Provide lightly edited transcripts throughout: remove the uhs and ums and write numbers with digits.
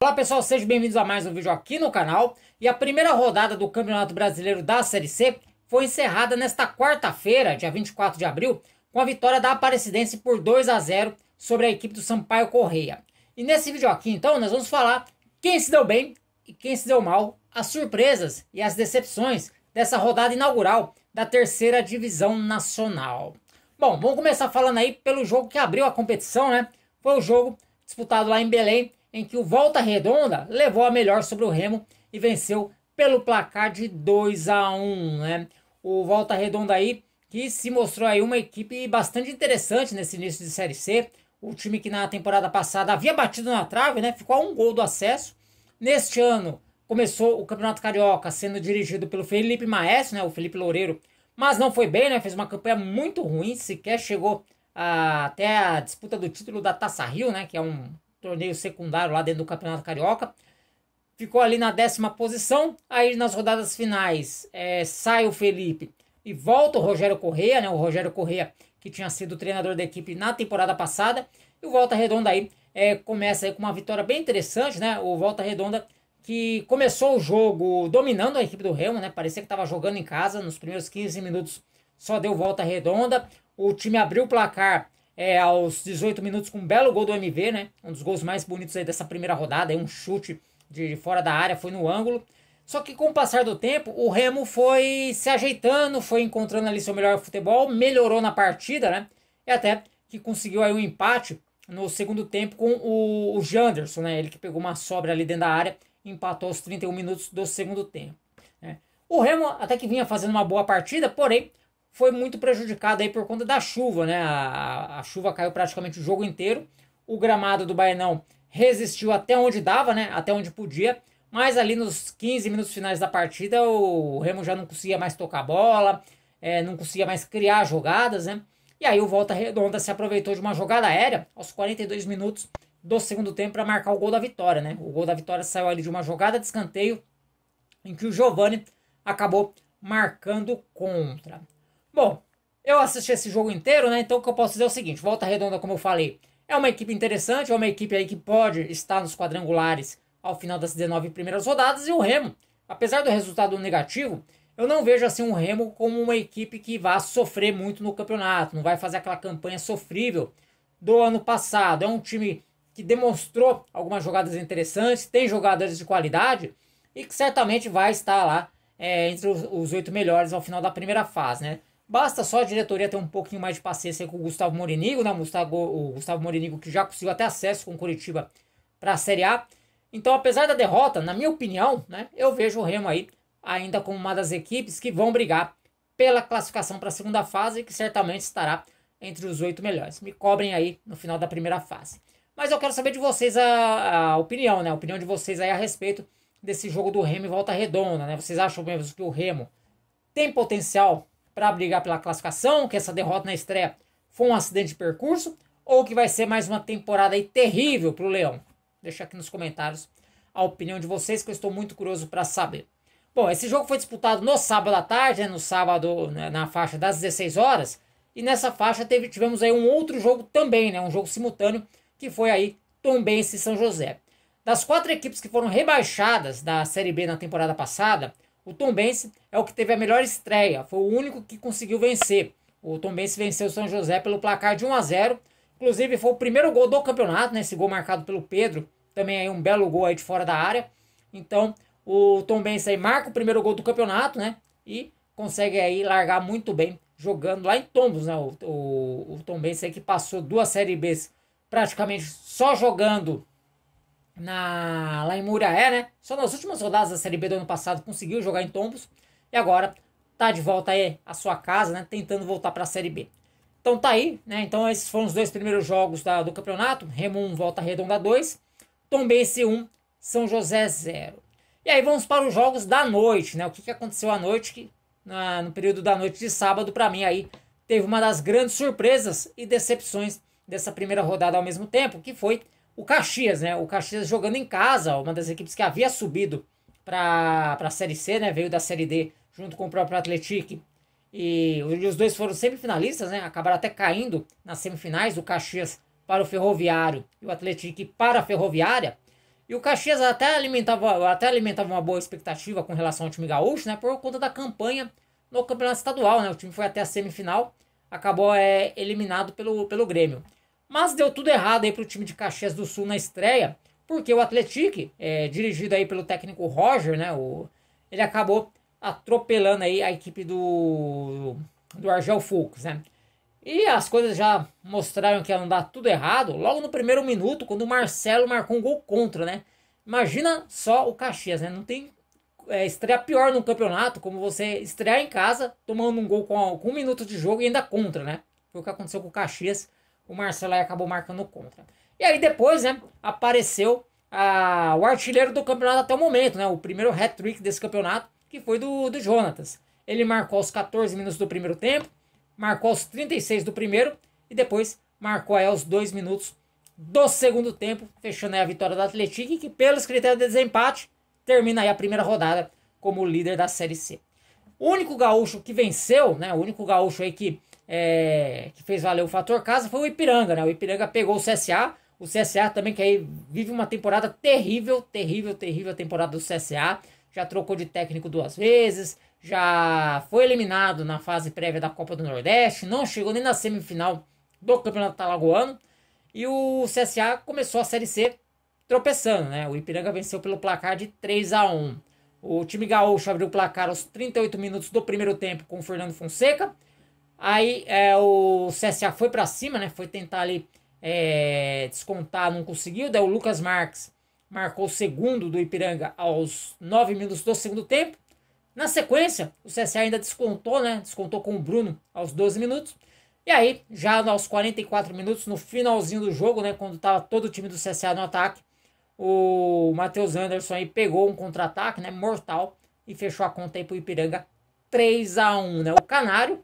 Olá pessoal, sejam bem-vindos a mais um vídeo aqui no canal. E a primeira rodada do Campeonato Brasileiro da Série C foi encerrada nesta quarta-feira, dia 24 de abril, com a vitória da Aparecidense por 2-0 sobre a equipe do Sampaio Corrêa. E nesse vídeo aqui, então, nós vamos falar quem se deu bem e quem se deu mal, as surpresas e as decepções dessa rodada inaugural da terceira divisão nacional. Bom, vamos começar falando aí pelo jogo que abriu a competição, né? Foi o jogo disputado lá em Belém, em que o Volta Redonda levou a melhor sobre o Remo e venceu pelo placar de 2-1, né? O Volta Redonda aí, que se mostrou aí uma equipe bastante interessante nesse início de Série C. O time que na temporada passada havia batido na trave, né? Ficou a um gol do acesso. Neste ano, começou o Campeonato Carioca sendo dirigido pelo Felipe Maestro, né? O Felipe Loureiro, mas não foi bem, né? Fez uma campanha muito ruim, sequer chegou até a disputa do título da Taça Rio, né? Que é um torneio secundário lá dentro do Campeonato Carioca. Ficou ali na 10ª posição. Aí nas rodadas finais sai o Felipe e volta o Rogério Corrêa, né? O Rogério Corrêa, que tinha sido treinador da equipe na temporada passada. E o Volta Redonda aí começa aí com uma vitória bem interessante, né? O Volta Redonda que começou o jogo dominando a equipe do Remo, né? Parecia que estava jogando em casa. Nos primeiros 15 minutos só deu Volta Redonda. O time abriu o placar aos 18 minutos com um belo gol do MV, né? Um dos gols mais bonitos aí dessa primeira rodada, aí um chute de fora da área, foi no ângulo. Só que com o passar do tempo, o Remo foi se ajeitando, foi encontrando ali seu melhor futebol, melhorou na partida, né? E até que conseguiu aí um empate no segundo tempo com o Janderson, né? Ele que pegou uma sobra ali dentro da área, empatou aos 31 minutos do segundo tempo, né? O Remo até que vinha fazendo uma boa partida, porém foi muito prejudicado aí por conta da chuva, né? A chuva caiu praticamente o jogo inteiro. O gramado do Baenão resistiu até onde dava, né? Até onde podia. Mas ali nos 15 minutos finais da partida, o Remo já não conseguia mais tocar a bola, não conseguia mais criar jogadas, né? E aí o Volta Redonda se aproveitou de uma jogada aérea aos 42 minutos do segundo tempo para marcar o gol da vitória, né? O gol da vitória saiu ali de uma jogada de escanteio em que o Giovani acabou marcando contra. Bom, eu assisti esse jogo inteiro, né? Então o que eu posso dizer é o seguinte: Volta Redonda, como eu falei, é uma equipe interessante, é uma equipe aí que pode estar nos quadrangulares ao final das 19 primeiras rodadas. E o Remo, apesar do resultado negativo, eu não vejo assim um Remo como uma equipe que vá sofrer muito no campeonato, não vai fazer aquela campanha sofrível do ano passado. É um time que demonstrou algumas jogadas interessantes, tem jogadores de qualidade e que certamente vai estar lá entre os 8 melhores ao final da primeira fase, né? Basta só a diretoria ter um pouquinho mais de paciência com o Gustavo Morinigo, né? O Gustavo Morinigo que já conseguiu até acesso com o Curitiba para a Série A. Então, apesar da derrota, na minha opinião, né, eu vejo o Remo aí ainda como uma das equipes que vão brigar pela classificação para a segunda fase e que certamente estará entre os 8 melhores. Me cobrem aí no final da primeira fase. Mas eu quero saber de vocês a opinião, né? A opinião de vocês aí a respeito desse jogo do Remo e Volta Redonda, né? Vocês acham mesmo que o Remo tem potencial para brigar pela classificação, que essa derrota na estreia foi um acidente de percurso, ou que vai ser mais uma temporada aí terrível para o Leão? Deixa aqui nos comentários a opinião de vocês, que eu estou muito curioso para saber. Bom, esse jogo foi disputado no sábado à tarde, né, no sábado, né, na faixa das 16 horas, e nessa faixa tivemos aí um outro jogo também, né, um jogo simultâneo, que foi aí Tombense e São José. Das 4 equipes que foram rebaixadas da Série B na temporada passada, o Tombense é o que teve a melhor estreia, foi o único que conseguiu vencer. O Tombense venceu o São José pelo placar de 1-0, inclusive foi o primeiro gol do campeonato, né? Esse gol marcado pelo Pedro, também aí um belo gol aí de fora da área. Então o Tombense aí marca o primeiro gol do campeonato, né? E consegue aí largar muito bem jogando lá em Tombos, né? O Tombense aí que passou 2 Série Bs praticamente só jogando lá em Muriaé, né? Só nas últimas rodadas da Série B do ano passado conseguiu jogar em Tombos e agora tá de volta aí à sua casa, né? Tentando voltar para a Série B. Então tá aí, né? Então esses foram os 2 primeiros jogos do campeonato. Remo 1, Volta Redonda 2, Tombense 1, São José 0. E aí vamos para os jogos da noite, né? O que aconteceu à noite, que no período da noite de sábado, para mim aí teve uma das grandes surpresas e decepções dessa primeira rodada ao mesmo tempo, que foi o Caxias, né? O Caxias jogando em casa, uma das equipes que havia subido para a Série C, né? Veio da Série D junto com o próprio Atlético. E os dois foram semifinalistas, né? Acabaram até caindo nas semifinais, o Caxias para o Ferroviário e o Atlético para a Ferroviária. E o Caxias até alimentava uma boa expectativa com relação ao time gaúcho, né? Por conta da campanha no campeonato estadual, né? O time foi até a semifinal, acabou eliminado pelo Grêmio. Mas deu tudo errado aí pro time de Caxias do Sul na estreia, porque o Atlético, dirigido aí pelo técnico Roger, né? Ele acabou atropelando aí a equipe do Argel Fux, né? E as coisas já mostraram que ia não dar tudo errado logo no primeiro minuto, quando o Marcelo marcou um gol contra, né? Imagina só o Caxias, né? Não tem estreia pior no campeonato, como você estrear em casa, tomando um gol com 1 minuto de jogo e ainda contra, né? Foi o que aconteceu com o Caxias, o Marcelo aí acabou marcando contra. E aí depois, né, apareceu o artilheiro do campeonato até o momento, né? O primeiro hat-trick desse campeonato, que foi do Jonatas. Ele marcou aos 14 minutos do primeiro tempo, marcou aos 36 do primeiro e depois marcou aí aos 2 minutos do segundo tempo, fechando aí a vitória do Atlético, que pelos critérios de desempate termina aí a primeira rodada como líder da Série C. O único gaúcho que venceu, né, o único gaúcho aí que fez valer o fator casa foi o Ipiranga, né? O Ipiranga pegou o CSA também, que aí vive uma temporada terrível a temporada do CSA, já trocou de técnico 2 vezes, já foi eliminado na fase prévia da Copa do Nordeste, não chegou nem na semifinal do Campeonato Alagoano, e o CSA começou a Série C tropeçando, né? O Ipiranga venceu pelo placar de 3-1. O time gaúcho abriu o placar aos 38 minutos do primeiro tempo com o Fernando Fonseca. Aí o CSA foi para cima, né? Foi tentar ali descontar, não conseguiu. Daí o Lucas Marques marcou o segundo do Ipiranga aos 9 minutos do segundo tempo. Na sequência, o CSA ainda descontou, né? Descontou com o Bruno aos 12 minutos. E aí, já aos 44 minutos, no finalzinho do jogo, né? Quando estava todo o time do CSA no ataque, o Matheus Anderson aí pegou um contra-ataque, né? Mortal. E fechou a conta aí pro Ipiranga 3-1, né? O Canário,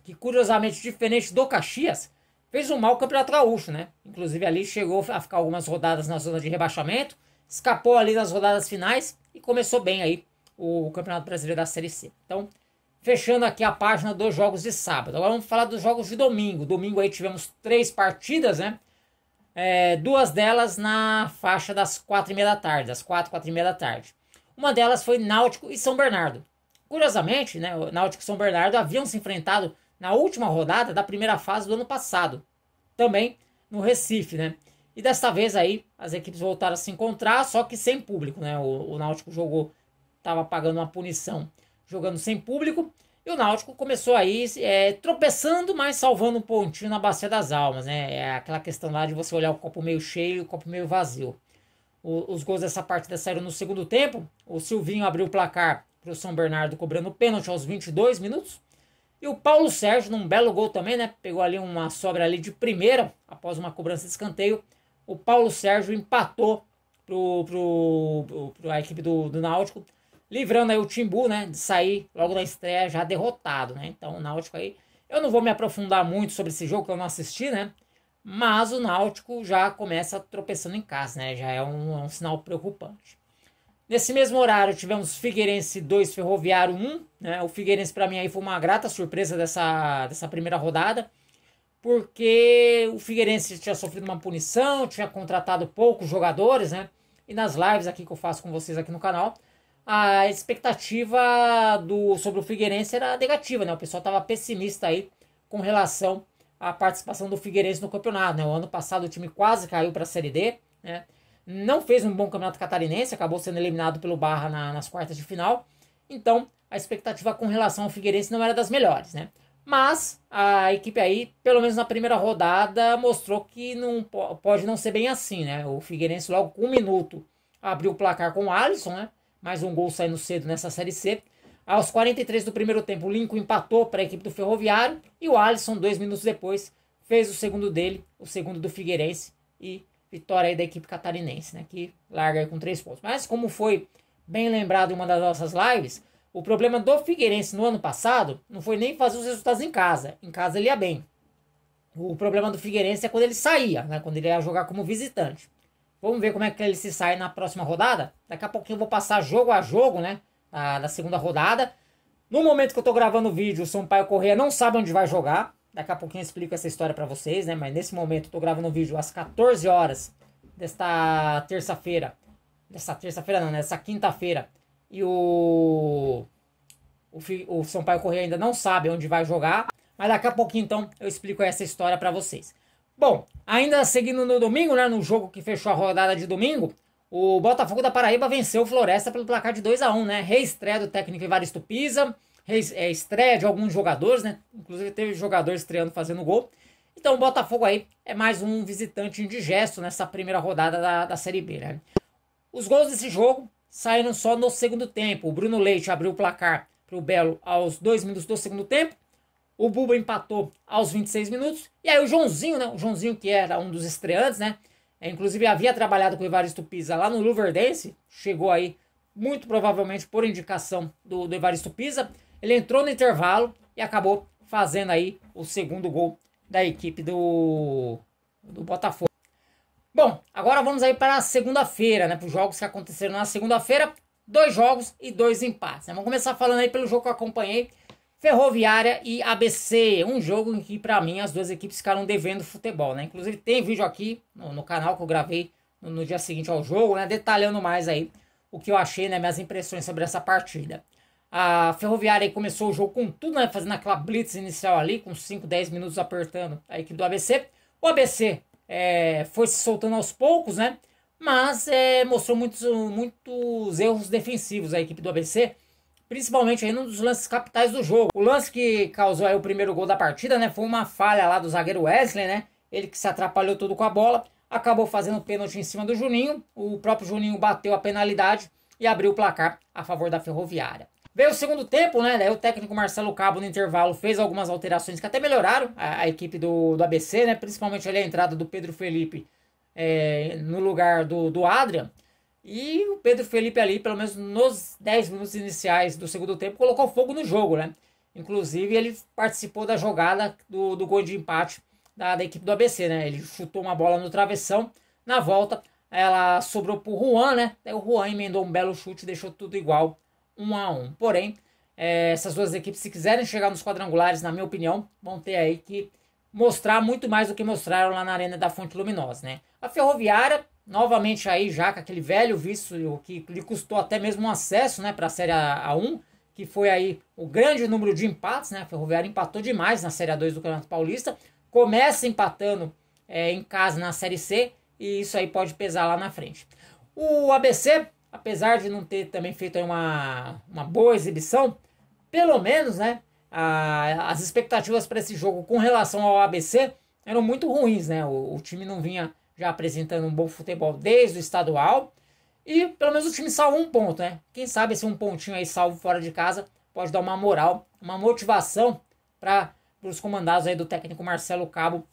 que curiosamente, diferente do Caxias, fez um mau Campeonato Gaúcho, né? Inclusive ali chegou a ficar algumas rodadas na zona de rebaixamento, escapou ali nas rodadas finais e começou bem aí o Campeonato Brasileiro da Série C. Então, fechando aqui a página dos jogos de sábado. Agora vamos falar dos jogos de domingo. Domingo aí tivemos 3 partidas, né? 2 delas na faixa das 4h30 da tarde, das 4h30 da tarde. Uma delas foi Náutico e São Bernardo. Curiosamente, né, o Náutico e São Bernardo haviam se enfrentado na última rodada da primeira fase do ano passado, também no Recife, né? E desta vez aí as equipes voltaram a se encontrar, só que sem público, né? O Náutico estava pagando uma punição jogando sem público, e o Náutico começou aí tropeçando, mas salvando um pontinho na Bacia das Almas, né? É aquela questão lá de você olhar o copo meio cheio e o copo meio vazio. Os gols dessa partida saíram no segundo tempo. O Silvinho abriu o placar para o São Bernardo cobrando pênalti aos 22 minutos. E o Paulo Sérgio, num belo gol também, né? Pegou ali uma sobra ali de primeira, após uma cobrança de escanteio. O Paulo Sérgio empatou a equipe do Náutico, livrando aí o Timbu, né? De sair logo na estreia já derrotado, né? Então o Náutico aí... Eu não vou me aprofundar muito sobre esse jogo que eu não assisti, né? Mas o Náutico já começa tropeçando em casa, né? Já é um sinal preocupante. Nesse mesmo horário tivemos Figueirense 2, Ferroviário 1, né? O Figueirense para mim aí foi uma grata surpresa dessa primeira rodada, porque o Figueirense tinha sofrido uma punição, tinha contratado poucos jogadores, né? E nas lives aqui que eu faço com vocês aqui no canal, a expectativa sobre o Figueirense era negativa, né? O pessoal estava pessimista aí com relação à participação do Figueirense no campeonato, né? O ano passado o time quase caiu para a Série D, né? Não fez um bom campeonato catarinense, acabou sendo eliminado pelo Barra nas quartas de final. Então, a expectativa com relação ao Figueirense não era das melhores, né? Mas a equipe aí, pelo menos na primeira rodada, mostrou que não pode não ser bem assim, né? O Figueirense logo com 1 minuto abriu o placar com o Alisson, né? Mais um gol saindo cedo nessa Série C. Aos 43 do primeiro tempo, o Lincoln empatou para a equipe do Ferroviário. E o Alisson, 2 minutos depois, fez o segundo dele, o segundo do Figueirense. E vitória aí da equipe catarinense, né? Que larga aí com 3 pontos. Mas como foi bem lembrado em uma das nossas lives, o problema do Figueirense no ano passado não foi nem fazer os resultados em casa. Em casa ele ia bem. O problema do Figueirense é quando ele saía, né? Quando ele ia jogar como visitante. Vamos ver como é que ele se sai na próxima rodada. Daqui a pouquinho eu vou passar jogo a jogo, né? Da segunda rodada. No momento que eu tô gravando o vídeo, o Sampaio Corrêa não sabe onde vai jogar. Daqui a pouquinho eu explico essa história pra vocês, né? Mas nesse momento eu tô gravando o vídeo às 14 horas desta terça-feira. Dessa terça-feira não, nessa quinta-feira. E o Sampaio Corrêa ainda não sabe onde vai jogar. Mas daqui a pouquinho, então, eu explico essa história para vocês. Bom, ainda seguindo no domingo, né, no jogo que fechou a rodada de domingo, o Botafogo da Paraíba venceu o Floresta pelo placar de 2-1, né? Reestreia do técnico Evaristo Pisa, estreia de alguns jogadores, né? Inclusive teve jogador estreando fazendo gol. Então o Botafogo aí é mais um visitante indigesto nessa primeira rodada da Série B, né? Os gols desse jogo saíram só no segundo tempo. O Bruno Leite abriu o placar para o Belo aos 2 minutos do segundo tempo. O Buba empatou aos 26 minutos. E aí o Joãozinho, né? O Joãozinho que era um dos estreantes, né? Inclusive havia trabalhado com o Evaristo Pisa lá no Luverdense. Chegou aí, muito provavelmente por indicação do Evaristo Pisa. Ele entrou no intervalo e acabou fazendo aí o segundo gol da equipe do Botafogo. Bom, agora vamos aí para a segunda-feira, né? Para os jogos que aconteceram na segunda-feira. 2 jogos e 2 empates, né? Vamos começar falando aí pelo jogo que eu acompanhei. Ferroviária e ABC, um jogo em que para mim as duas equipes ficaram devendo futebol, né? Inclusive tem vídeo aqui no canal que eu gravei no dia seguinte ao jogo, né? Detalhando mais aí o que eu achei, né? Minhas impressões sobre essa partida. A Ferroviária aí começou o jogo com tudo, né? Fazendo aquela blitz inicial ali, com 5, 10 minutos apertando a equipe do ABC. O ABC foi se soltando aos poucos, né? Mas mostrou muitos erros defensivos a equipe do ABC. Principalmente aí num dos lances capitais do jogo. O lance que causou aí o primeiro gol da partida, né? Foi uma falha lá do zagueiro Wesley, né? Ele que se atrapalhou todo com a bola. Acabou fazendo pênalti em cima do Juninho. O próprio Juninho bateu a penalidade e abriu o placar a favor da Ferroviária. Veio o segundo tempo, né? Daí o técnico Marcelo Cabo no intervalo fez algumas alterações que até melhoraram a equipe do ABC, né? Principalmente ali a entrada do Pedro Felipe no lugar do Adrian. E o Pedro Felipe ali, pelo menos nos 10 minutos iniciais do segundo tempo, colocou fogo no jogo, né? Inclusive ele participou da jogada do gol de empate da equipe do ABC, né? Ele chutou uma bola no travessão, na volta ela sobrou pro Juan, né? Daí o Juan emendou um belo chute e deixou tudo igual, 1-1. Porém, essas duas equipes, se quiserem chegar nos quadrangulares, na minha opinião, vão ter aí que mostrar muito mais do que mostraram lá na Arena da Fonte Luminosa, né? A Ferroviária, novamente aí já com aquele velho vício que lhe custou até mesmo um acesso, né, para a Série A1, que foi aí o grande número de empates, né? A Ferroviária empatou demais na Série A2 do Campeonato Paulista, começa empatando em casa na Série C, e isso aí pode pesar lá na frente. O ABC, apesar de não ter também feito aí uma boa exibição, pelo menos, né, as expectativas para esse jogo com relação ao ABC eram muito ruins, né? O time não vinha já apresentando um bom futebol desde o estadual. E pelo menos o time salvou um ponto, né? Quem sabe esse um pontinho aí salvo fora de casa pode dar uma moral, uma motivação para os comandados aí do técnico Marcelo Cabo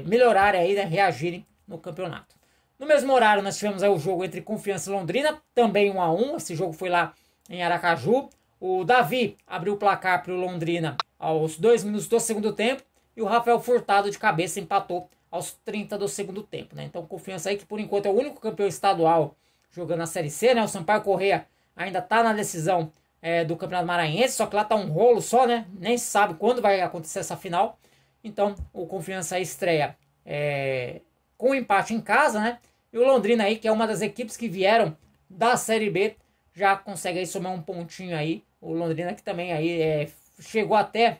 melhorarem aí, né? Reagirem no campeonato. No mesmo horário nós tivemos aí o jogo entre Confiança e Londrina, também 1-1. Esse jogo foi lá em Aracaju. O Davi abriu o placar para o Londrina aos 2 minutos do segundo tempo. E o Rafael Furtado de cabeça empatou aos 30 do segundo tempo, né? Então Confiança aí que por enquanto é o único campeão estadual jogando a Série C, né? O Sampaio Corrêa ainda tá na decisão do Campeonato Maranhense, só que lá tá um rolo só, né? Nem se sabe quando vai acontecer essa final. Então o Confiança aí estreia com um empate em casa, né? E o Londrina aí, que é uma das equipes que vieram da Série B, já consegue aí somar um pontinho aí. O Londrina que também aí chegou até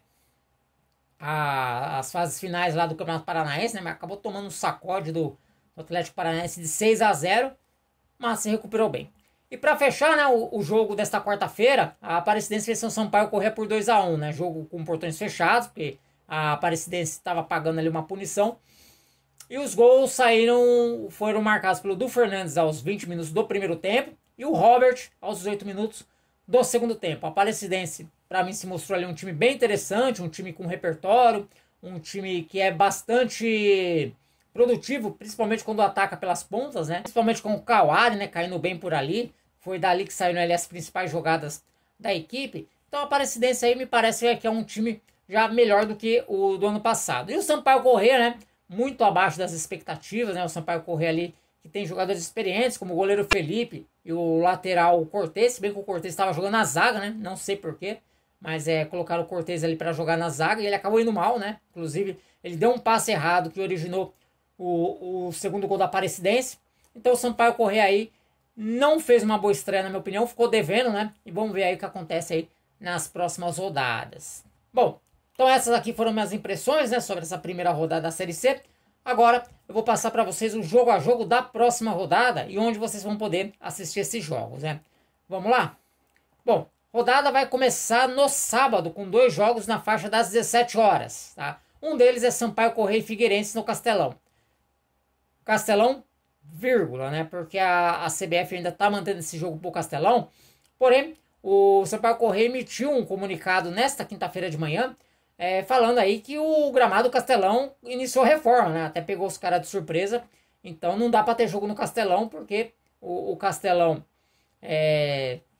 as fases finais lá do Campeonato Paranaense, né? Mas acabou tomando um sacode do Atlético Paranaense de 6-0, mas se recuperou bem. E para fechar, né, o jogo desta quarta-feira, a Aparecidense venceu o Sampaio Corrêa por 2-1, né? Jogo com portões fechados, porque a Aparecidense estava pagando ali uma punição. E os gols foram marcados pelo Du Fernandes aos 20 minutos do primeiro tempo e o Robert aos 18 minutos do segundo tempo. A Aparecidense, para mim, se mostrou ali um time bem interessante, um time com repertório, um time que é bastante produtivo, principalmente quando ataca pelas pontas, né? Principalmente com o Kawari, né, caindo bem por ali. Foi dali que saíram ali as principais jogadas da equipe. Então a Aparecidense aí me parece que é um time já melhor do que o do ano passado. E o Sampaio Corrêa, né, muito abaixo das expectativas, né? O Sampaio Corrêa ali que tem jogadores experientes, como o goleiro Felipe e o lateral Cortez, se bem que o Cortez estava jogando na zaga, né? Não sei porquê, mas colocaram o Cortez ali para jogar na zaga e ele acabou indo mal, né? Inclusive, ele deu um passe errado que originou o segundo gol da Aparecidense. Então o Sampaio Corrêa aí não fez uma boa estreia, na minha opinião, ficou devendo, né? E vamos ver aí o que acontece aí nas próximas rodadas. Bom, então essas aqui foram minhas impressões, né, sobre essa primeira rodada da Série C. Agora eu vou passar para vocês o jogo a jogo da próxima rodada e onde vocês vão poder assistir esses jogos, né? Vamos lá? Bom, rodada vai começar no sábado com 2 jogos na faixa das 17 horas, tá? Um deles é Sampaio Corrêa e Figueirense no Castelão. Castelão, vírgula, né? Porque a CBF ainda está mantendo esse jogo pro Castelão. Porém, o Sampaio Corrêa emitiu um comunicado nesta quinta-feira de manhã, falando aí que o gramado Castelão iniciou reforma, né? Até pegou os caras de surpresa. Então não dá para ter jogo no Castelão, porque o Castelão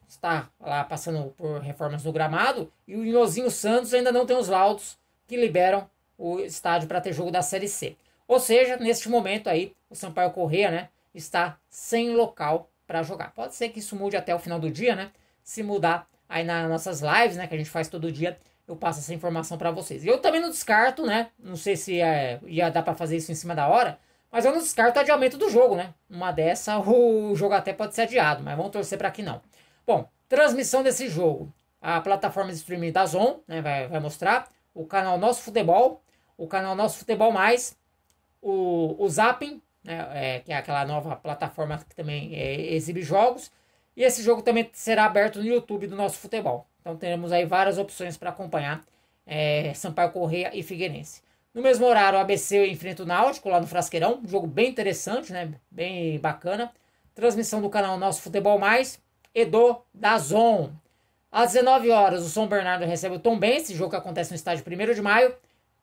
está lá passando por reformas no gramado e o Nhozinho Santos ainda não tem os laudos que liberam o estádio para ter jogo da Série C. Ou seja, neste momento aí, o Sampaio Corrêa, né, está sem local para jogar. Pode ser que isso mude até o final do dia, né? Se mudar aí nas nossas lives, né, que a gente faz todo dia, eu passo essa informação para vocês. E eu também não descarto, né? Não sei se ia dar para fazer isso em cima da hora, mas eu não descarto o adiamento do jogo, né? Uma dessa, o jogo até pode ser adiado, mas vamos torcer para que não. Bom, transmissão desse jogo. A plataforma de streaming da Zon, né, vai mostrar. O canal Nosso Futebol, o canal Nosso Futebol Mais, o Zapping, né, que é aquela nova plataforma que também exibe jogos. E esse jogo também será aberto no YouTube do Nosso Futebol. Então teremos aí várias opções para acompanhar Sampaio Corrêa e Figueirense. No mesmo horário, o ABC enfrenta o Náutico lá no Frasqueirão. Um jogo bem interessante, né? Bem bacana. Transmissão do canal Nosso Futebol Mais e do DAZN. Às 19 horas, o São Bernardo recebe o Tombense. Jogo que acontece no estádio 1º de maio.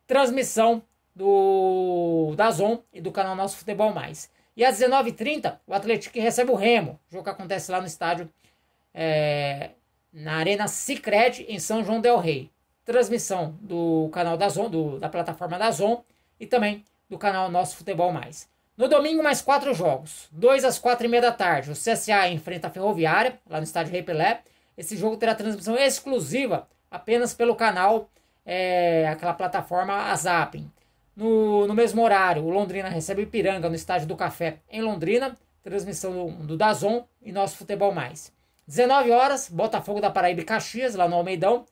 Transmissão do DAZN e do canal Nosso Futebol Mais. E às 19h30, o Atlético recebe o Remo. Jogo que acontece lá no estádio, na Arena Sicredi, em São João del Rei. Transmissão do canal DAZN, da plataforma DAZN e também do canal Nosso Futebol Mais. No domingo, mais 4 jogos. 2 às 4h30 da tarde. O CSA enfrenta a Ferroviária, lá no estádio Rei Pelé. Esse jogo terá transmissão exclusiva apenas pelo canal, aquela plataforma Zapping. No mesmo horário, o Londrina recebe o Ipiranga no estádio do Café em Londrina. Transmissão do DAZN e Nosso Futebol Mais. 19 horas, Botafogo da Paraíba e Caxias, lá no Almeidão.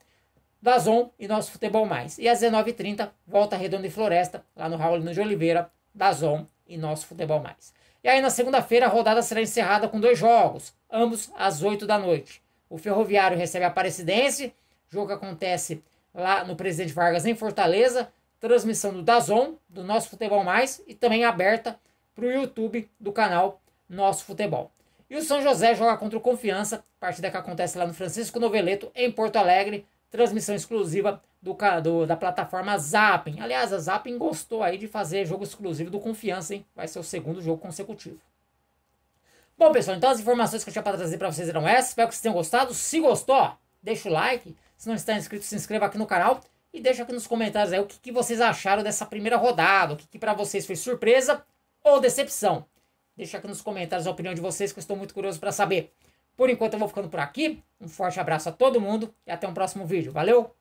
DAZN e Nosso Futebol Mais. E às 19h30, Volta Redonda e Floresta, lá no Raulino de Oliveira, DAZN e Nosso Futebol Mais. E aí na segunda-feira a rodada será encerrada com 2 jogos, ambos às 8 da noite. O Ferroviário recebe a Aparecidense, jogo que acontece lá no Presidente Vargas em Fortaleza, transmissão do DAZN, do Nosso Futebol Mais e também aberta para o YouTube do canal Nosso Futebol. E o São José joga contra o Confiança, partida que acontece lá no Francisco Noveleto, em Porto Alegre, transmissão exclusiva da plataforma Zapping. Aliás, a Zapping gostou aí de fazer jogo exclusivo do Confiança, hein? Vai ser o 2º jogo consecutivo. Bom, pessoal, então as informações que eu tinha para trazer para vocês eram essas. Espero que vocês tenham gostado. Se gostou, deixa o like. Se não está inscrito, se inscreva aqui no canal. E deixa aqui nos comentários aí o que vocês acharam dessa primeira rodada. O que para vocês foi surpresa ou decepção. Deixa aqui nos comentários a opinião de vocês, que eu estou muito curioso para saber. Por enquanto eu vou ficando por aqui. Um forte abraço a todo mundo e até um próximo vídeo. Valeu!